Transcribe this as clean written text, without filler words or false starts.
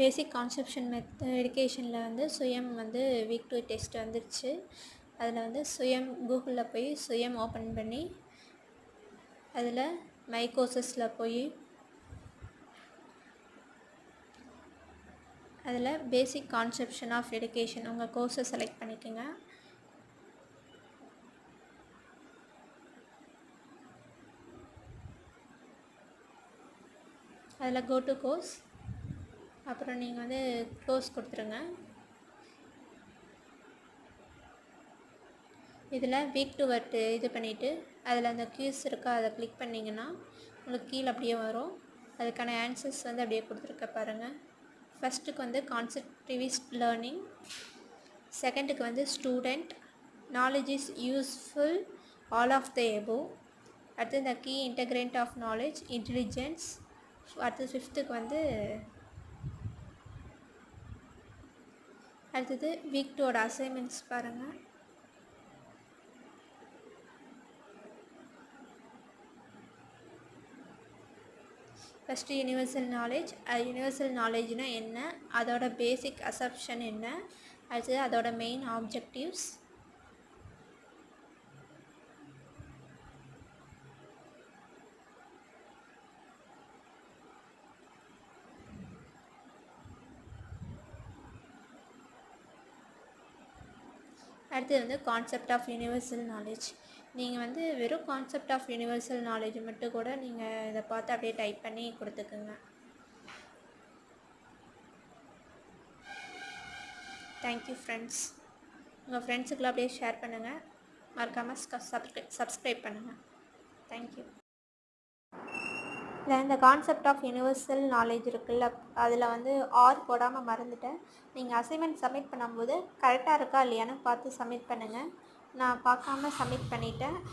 பேசிக் conception எடுகேஷனில் வந்து சுயம் வந்து வீக் 2 டெஸ்ட் வந்துருச்சு. அதில் வந்து சுயம் கூகுளில் போய் சுயம் ஓப்பன் பண்ணி அதில் மை கோர்சஸில் போய் அதில் பேசிக் கான்செப்ஷன் ஆஃப் எடுகேஷன் உங்கள் கோர்ஸை செலக்ட் பண்ணிக்கோங்க. அதில் கோ டு கோர்ஸ், அப்புறம் நீங்கள் வந்து க்ளோஸ் கொடுத்துருங்க. இதில் வீக் 2 இது பண்ணிவிட்டு அதில் அந்த க்யூஸ் இருக்கா அதை கிளிக் பண்ணிங்கன்னா உங்களுக்கு கீழே அப்படியே வரும். அதுக்கான ஆன்சர்ஸ் வந்து அப்படியே கொடுத்துருக்க பாருங்கள். ஃபஸ்ட்டுக்கு வந்து கான்செப்டிவிஸ் லேர்னிங், செகண்டுக்கு வந்து student, knowledge is useful, all of the above, அடுத்து இந்த key ingredient of knowledge, intelligence, அடுத்து ஃபிஃப்த்துக்கு வந்து அடுத்தது வீக் 2 அசைன்மெண்ட்ஸ் பாருங்கள். First universal knowledge. யூனிவர்சல் நாலேஜ்னால் என்ன, அதோட பேசிக் அசப்ஷன் என்ன, அடுத்தது அதோட மெயின் ஆப்ஜெக்டிவ்ஸ், அடுத்தது வந்து கான்செப்ட் ஆஃப் யூனிவர்சல் நாலேஜ். நீங்கள் வந்து வெறும் கான்செப்ட் ஆஃப் யூனிவர்சல் நாலேஜ் மட்டும் கூட நீங்கள் இதை பார்த்து அப்படியே டைப் பண்ணி கொடுத்துக்குங்க. Thank you friends. உங்கள் ஃப்ரெண்ட்ஸுக்கெல்லாம் அப்படியே ஷேர் பண்ணுங்கள். மறக்காமல் சப்ஸ்கிரைப் பண்ணுங்கள். தேங்க்யூ. இல்லை, இந்த கான்செப்ட் ஆஃப் யூனிவர்சல் நாலேஜ் இருக்குல்ல, அதில் வந்து ஆர் போடாமல் மறந்துட்டேன். நீங்கள் அசைன்மெண்ட் சப்மிட் பண்ணும்போது கரெக்டாக இருக்கா இல்லையான்னு பார்த்து சப்மிட் பண்ணுங்கள். நான் பார்க்காம சப்மிட் பண்ணிட்டேன்.